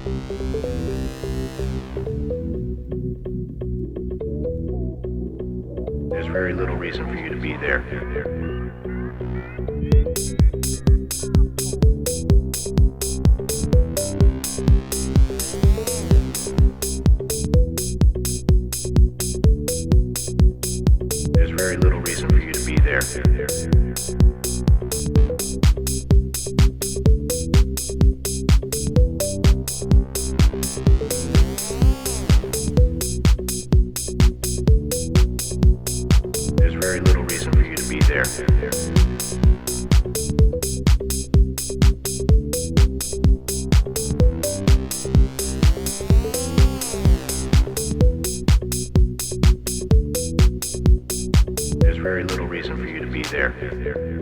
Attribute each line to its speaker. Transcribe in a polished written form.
Speaker 1: There's very little reason for you to be there. There's very little reason for you to be there. There's very little reason for you to be there. There's very little reason for you to be there.